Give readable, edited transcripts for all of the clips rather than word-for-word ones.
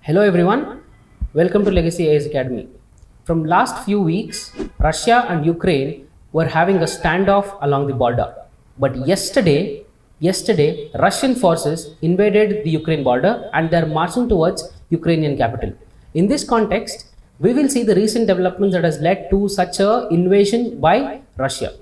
Hello everyone, welcome to Legacy IAS Academy. From last few weeks, Russia and Ukraine were having a standoff along the border. But yesterday, Russian forces invaded the Ukraine border and they are marching towards Ukrainian capital. In this context, we will see the recent developments that has led to such a invasion by Russia.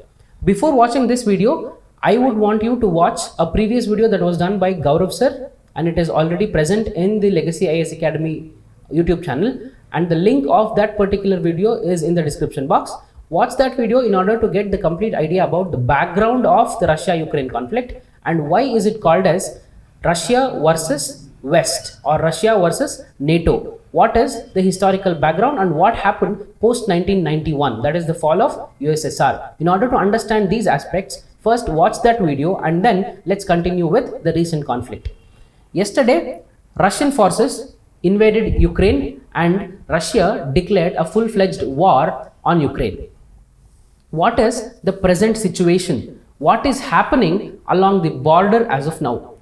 Before watching this video, I would want you to watch a previous video that was done by Gaurav sir, and it is already present in the Legacy IAS Academy YouTube channel, and the link of that particular video is in the description box. Watch that video in order to get the complete idea about the background of the Russia-Ukraine conflict and why is it called as Russia versus West or Russia versus NATO. What is the historical background and what happened post 1991, that is the fall of USSR. In order to understand these aspects, first watch that video and then let's continue with the recent conflict. Yesterday, Russian forces invaded Ukraine and Russia declared a full-fledged war on Ukraine. What is the present situation? What is happening along the border as of now?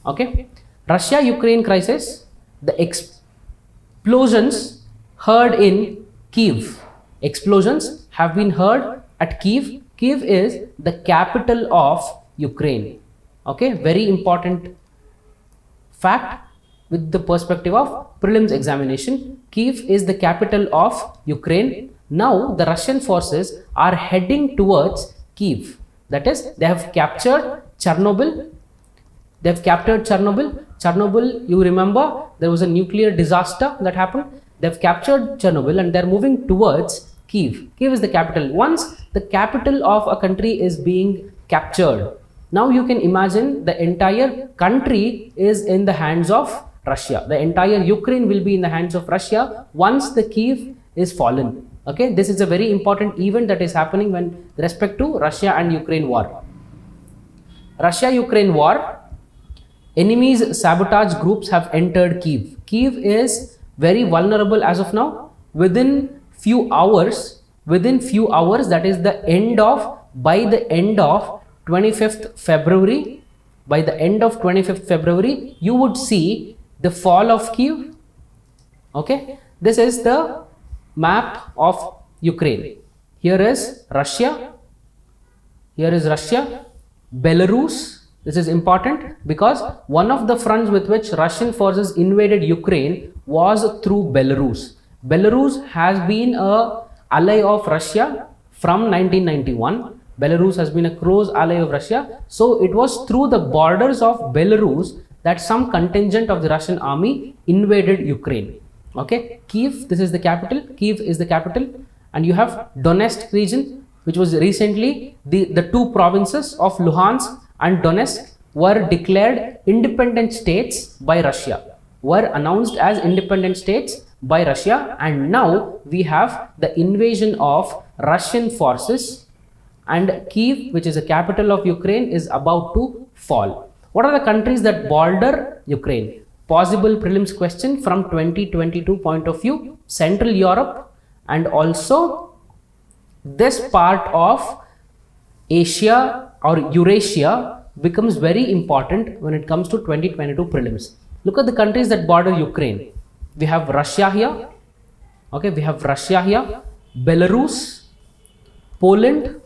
Okay, Russia-Ukraine crisis, the explosions heard in Kyiv. Explosions have been heard at Kyiv. Kyiv is the capital of Ukraine. Okay, very important fact with the perspective of prelims examination. Kyiv is the capital of Ukraine. Now the Russian forces are heading towards Kyiv. That is, they have captured Chernobyl. They have captured Chernobyl. Chernobyl, you remember, there was a nuclear disaster that happened. They have captured Chernobyl and they are moving towards Kyiv. Kyiv is the capital. Once the capital of a country is being captured, now you can imagine the entire country is in the hands of Russia. The entire Ukraine will be in the hands of Russia once the Kyiv is fallen. Okay, this is a very important event that is happening when respect to Russia and Ukraine war. Russia-Ukraine war, enemies sabotage groups have entered Kyiv. Kyiv is very vulnerable as of now. Within few hours, that is the end of, by the end of 25th February, by the end of 25th February, you would see the fall of Kyiv. Okay, this is the map of Ukraine. Here is Russia, Belarus. This is important because one of the fronts with which Russian forces invaded Ukraine was through Belarus. Belarus has been an ally of Russia from 1991. Belarus has been a close ally of Russia. So it was through the borders of Belarus that some contingent of the Russian army invaded Ukraine. Okay, Kyiv, this is the capital. Kyiv is the capital. And you have Donetsk region, which was recently the two provinces of Luhansk and Donetsk were declared independent states by Russia, were announced as independent states by Russia. And now we have the invasion of Russian forces and Kyiv, which is the capital of Ukraine, is about to fall. What are the countries that border Ukraine? Possible prelims question from 2022 point of view: Central Europe and also this part of Asia or Eurasia becomes very important when it comes to 2022 prelims. Look at the countries that border Ukraine. We have Russia here. Okay, we have Russia here, Belarus, Poland,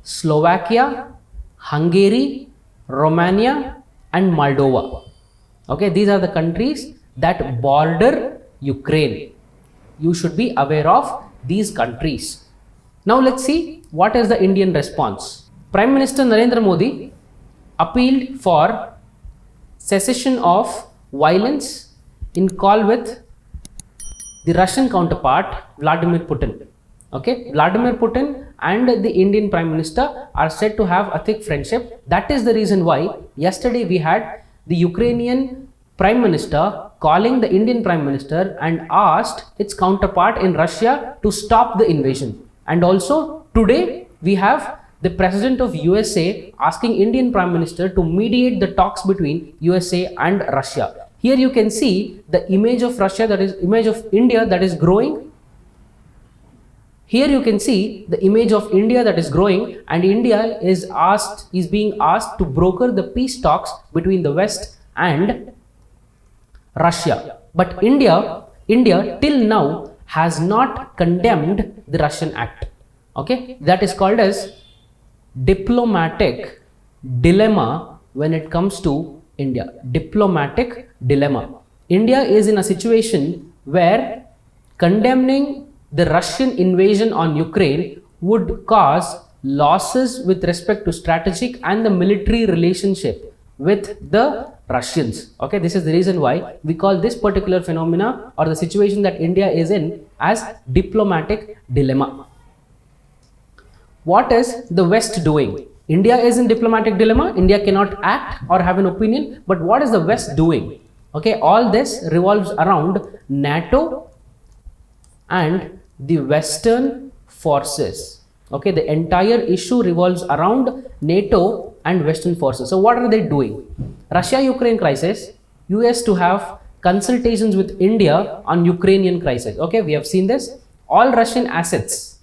Slovakia, Hungary, Romania and Moldova. Okay, these are the countries that border Ukraine. You should be aware of these countries. Now let's see what is the Indian response. Prime Minister Narendra Modi appealed for cessation of violence in call with the Russian counterpart Vladimir Putin. Okay, Vladimir Putin and the Indian Prime Minister are said to have a thick friendship. That is the reason why yesterday we had the Ukrainian Prime Minister calling the Indian Prime Minister and asked its counterpart in Russia to stop the invasion. And also today we have the President of USA asking Indian Prime Minister to mediate the talks between USA and Russia. Here you can see the image of Russia, that is image of India that is growing. Here you can see the image of India that is growing, and India is being asked to broker the peace talks between the West and Russia. But India till now has not condemned the Russian act. Okay, that is called as diplomatic dilemma when it comes to India. Diplomatic dilemma. India is in a situation where condemning the Russian invasion on Ukraine would cause losses with respect to strategic and the military relationship with the Russians. Okay, this is the reason why we call this particular phenomena or the situation that India is in as diplomatic dilemma. What is the West doing? India is in diplomatic dilemma. India cannot act or have an opinion, but what is the West doing? Okay, all this revolves around NATO and the Western forces. Okay, the entire issue revolves around NATO and Western forces. So what are they doing? Russia-Ukraine crisis, US to have consultations with India on Ukrainian crisis. Okay, we have seen this. All Russian assets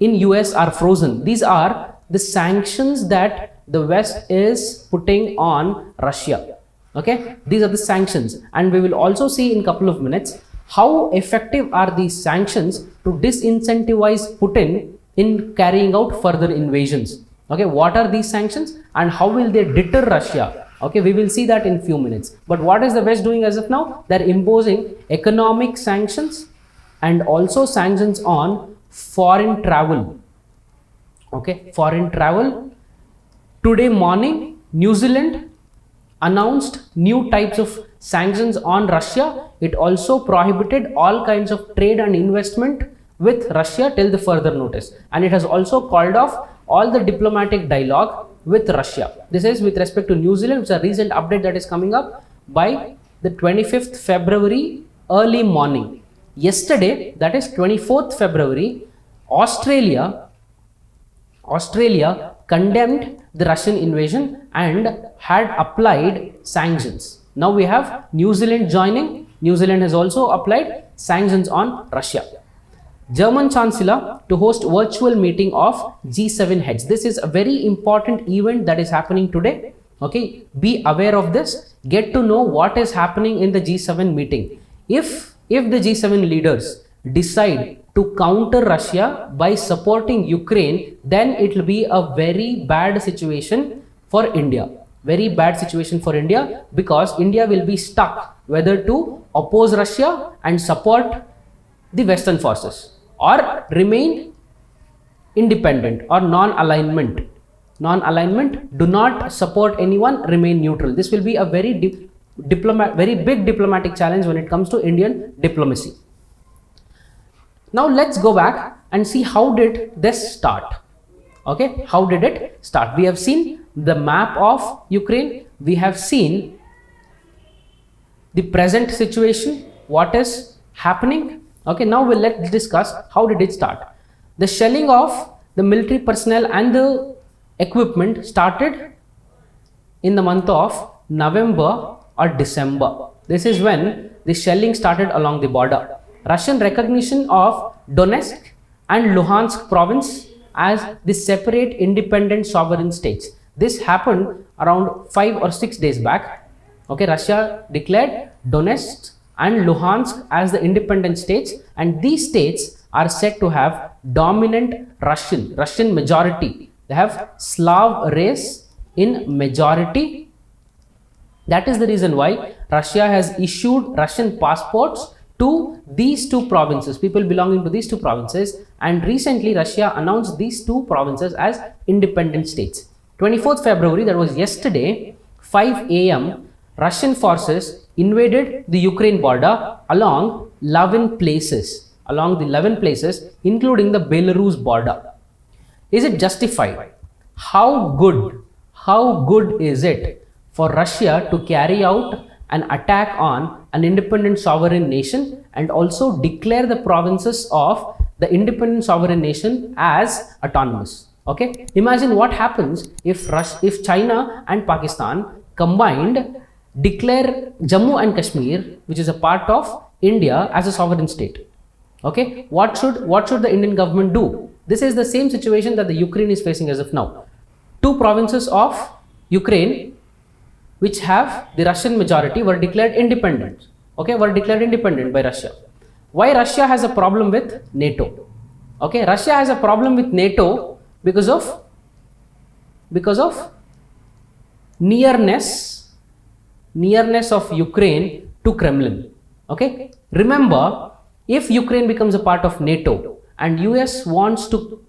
in US are frozen. These are the sanctions that the West is putting on Russia. Okay, these are the sanctions, and we will also see in a couple of minutes how effective are these sanctions to disincentivize Putin in carrying out further invasions. Okay, what are these sanctions and how will they deter Russia? Okay, we will see that in few minutes. But what is the West doing as of now? They are imposing economic sanctions and also sanctions on foreign travel. Okay, foreign travel. Today morning, New Zealand announced new types of sanctions on Russia. It also prohibited all kinds of trade and investment with Russia till the further notice, and it has also called off all the diplomatic dialogue with Russia. This is with respect to New Zealand, which is a recent update that is coming up by the 25th February early morning. Yesterday, that is 24th February, Australia condemned the Russian invasion and had applied sanctions. Now we have New Zealand joining. New Zealand has also applied sanctions on Russia. German Chancellor to host virtual meeting of G7 heads. This is a very important event that is happening today. Okay, be aware of this. Get to know what is happening in the G7 meeting. If the G7 leaders decide to counter Russia by supporting Ukraine, then it will be a very bad situation for India. Very bad situation for India, because India will be stuck whether to oppose Russia and support the Western forces or remain independent or non-alignment. Non-alignment, do not support anyone, remain neutral. This will be a very big diplomatic challenge when it comes to Indian diplomacy. Now let's go back and see how did this start. Okay, how did it start? We have seen the map of Ukraine. We have seen the present situation, what is happening. Okay, now let's discuss how did it start. The shelling of the military personnel and the equipment started in the month of November or December. This is when the shelling started along the border. Russian recognition of Donetsk and Luhansk province as the separate independent sovereign states. This happened around 5 or 6 days back. Okay, Russia declared Donetsk and Luhansk as the independent states, and these states are said to have dominant Russian majority. They have Slav race in majority. That is the reason why Russia has issued Russian passports to these two provinces, people belonging to these two provinces, and recently Russia announced these two provinces as independent states. 24th February, that was yesterday, 5 AM, Russian forces invaded the Ukraine border along 11 places, including the Belarus border. Is it justified? How good is it for Russia to carry out an attack on an independent sovereign nation and also declare the provinces of the independent sovereign nation as autonomous? Okay, imagine what happens if China and Pakistan combined declare Jammu and Kashmir, which is a part of India, as a sovereign state. Okay, what should the Indian government do? This is the same situation that the Ukraine is facing as of now. Two provinces of Ukraine which have the Russian majority were declared independent. Okay, were declared independent by Russia. Why Russia has a problem with NATO? Okay, Russia has a problem with NATO because of nearness of Ukraine to Kremlin. Okay, remember, if Ukraine becomes a part of NATO and US wants to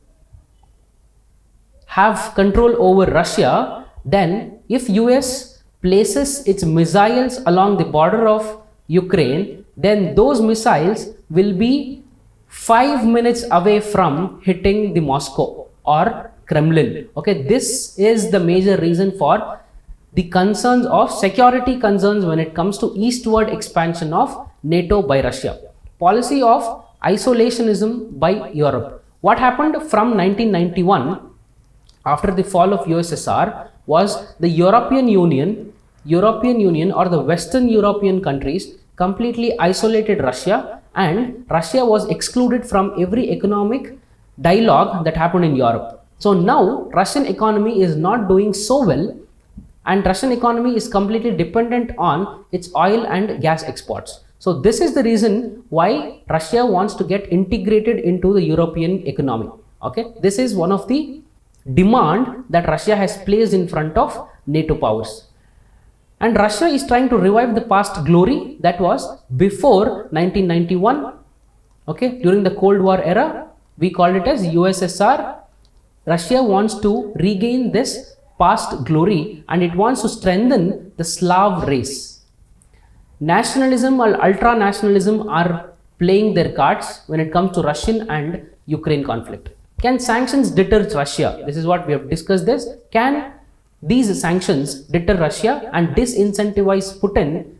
have control over Russia, then if US places its missiles along the border of Ukraine, then those missiles will be 5 minutes away from hitting the Moscow or Kremlin. Okay, this is the major reason for the concerns of security concerns when it comes to eastward expansion of NATO by Russia. Policy of isolationism by Europe. What happened from 1991 after the fall of USSR was the European Union or the Western European countries completely isolated Russia, and Russia was excluded from every economic dialogue that happened in Europe. So now Russian economy is not doing so well, and Russian economy is completely dependent on its oil and gas exports. So this is the reason why Russia wants to get integrated into the European economy. Okay, this is one of the demand that Russia has placed in front of NATO powers. And Russia is trying to revive the past glory that was before 1991. Okay, during the Cold War era, we called it as USSR. Russia wants to regain this past glory, and it wants to strengthen the Slav race. Nationalism or ultra-nationalism are playing their cards when it comes to Russian and Ukraine conflict. Can sanctions deter Russia? This is what we have discussed this. Can these sanctions deter Russia and disincentivize Putin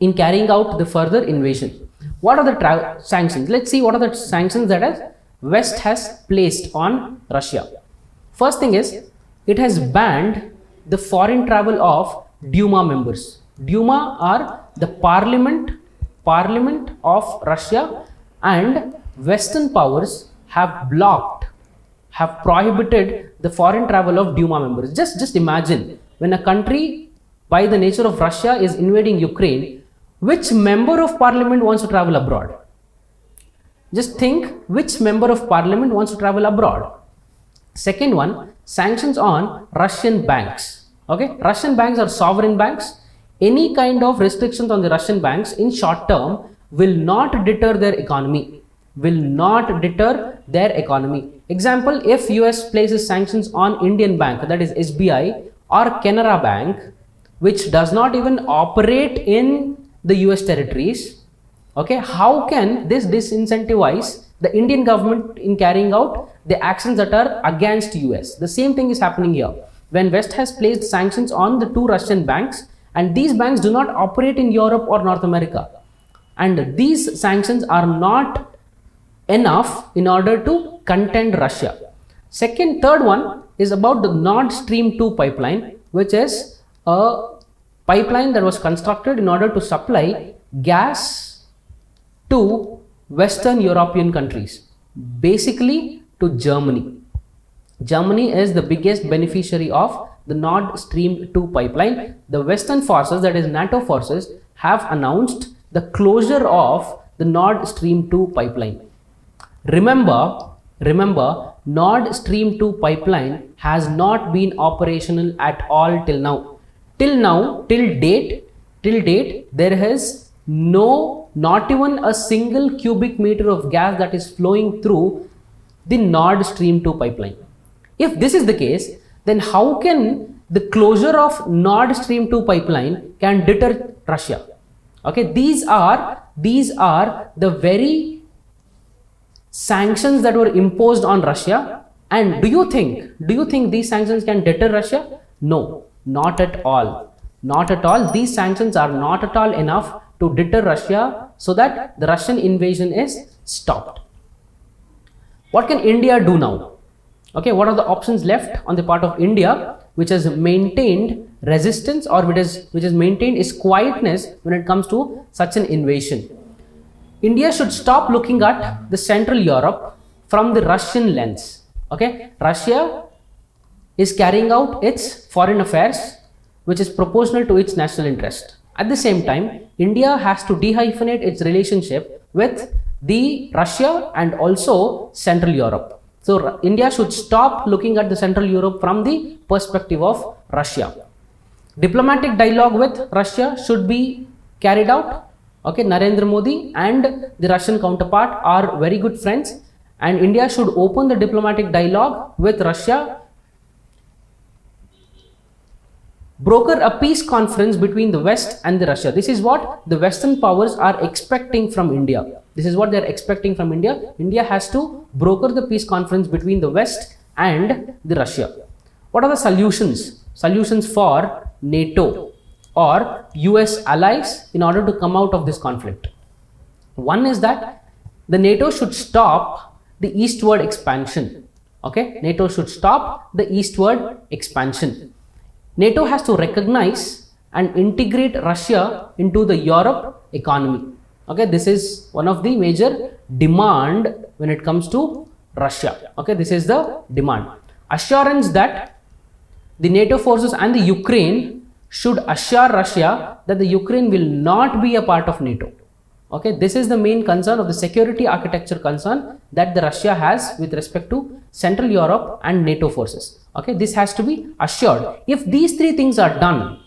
in carrying out the further invasion? What are the sanctions? Let's see what are the sanctions that West has placed on Russia. First thing is, it has banned the foreign travel of Duma members. Duma are the parliament of Russia, and Western powers have prohibited the foreign travel of Duma members. Just imagine, when a country by the nature of Russia is invading Ukraine, which member of parliament wants to travel abroad? Just think, which member of parliament wants to travel abroad? Second one, sanctions on Russian banks. Okay, Russian banks are sovereign banks. Any kind of restrictions on the Russian banks in short term will not deter their economy. Example, if US places sanctions on Indian bank, that is SBI or Canara Bank, which does not even operate in the US territories, okay, how can this disincentivize the Indian government in carrying out the actions that are against US? The same thing is happening here. When West has placed sanctions on the two Russian banks, and these banks do not operate in Europe or North America, and these sanctions are not enough in order to contend Russia. Third one is about the Nord Stream 2 pipeline, which is a pipeline that was constructed in order to supply gas to Western European countries, basically to Germany. Germany is the biggest beneficiary of the Nord Stream 2 pipeline. The Western forces, that is NATO forces, have announced the closure of the Nord Stream 2 pipeline. Remember, Nord Stream 2 pipeline has not been operational at all till now. Till date, there is not even a single cubic meter of gas that is flowing through the Nord Stream 2 pipeline. If this is the case, then how can the closure of Nord Stream 2 pipeline can deter Russia? Okay, these are the very sanctions that were imposed on Russia. And do you think these sanctions can deter Russia? No, not at all. These sanctions are not at all enough to deter Russia so that the Russian invasion is stopped. What can India do now? Okay, what are the options left on the part of India, which has maintained resistance, or which has maintained its quietness when it comes to such an invasion? India should stop looking at the Central Europe from the Russian lens. Okay, Russia is carrying out its foreign affairs which is proportional to its national interest. At the same time, India has to dehyphenate its relationship with the Russia and also Central Europe. So India should stop looking at the Central Europe from the perspective of Russia. Diplomatic dialogue with Russia should be carried out. Okay, Narendra Modi and the Russian counterpart are very good friends, and India should open the diplomatic dialogue with Russia. Broker a peace conference between the West and the Russia. This is what the Western powers are expecting from India. This is what they are expecting from India. India has to broker the peace conference between the West and the Russia. What are the solutions? Solutions for NATO or US allies in order to come out of this conflict. One is that the NATO should stop the eastward expansion. Okay, NATO should stop the eastward expansion. NATO has to recognize and integrate Russia into the Europe economy. Okay, this is one of the major demand when it comes to Russia. Okay, this is the demand. Assurance that the NATO forces and the Ukraine should assure Russia that the Ukraine will not be a part of NATO. Okay, this is the main concern of the security architecture concern that the Russia has with respect to Central Europe and NATO forces. Okay, this has to be assured. If these three things are done,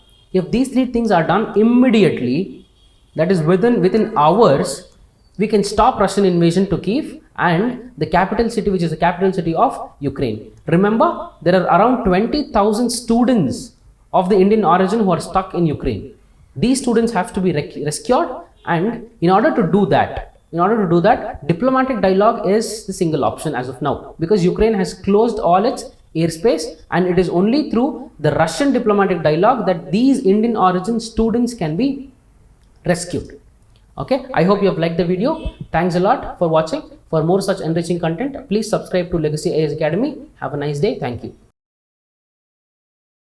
immediately, that is within hours, we can stop Russian invasion to Kyiv and the capital city, which is the capital city of Ukraine. Remember, there are around 20,000 students of the Indian origin who are stuck in Ukraine. These students have to be rescued, and in order to do that, diplomatic dialogue is the single option as of now, because Ukraine has closed all its airspace, and it is only through the Russian diplomatic dialogue that these Indian origin students can be rescued. Okay, I hope you have liked the video. Thanks a lot for watching. For more such enriching content, please subscribe to Legacy IAS Academy. Have a nice day. Thank you.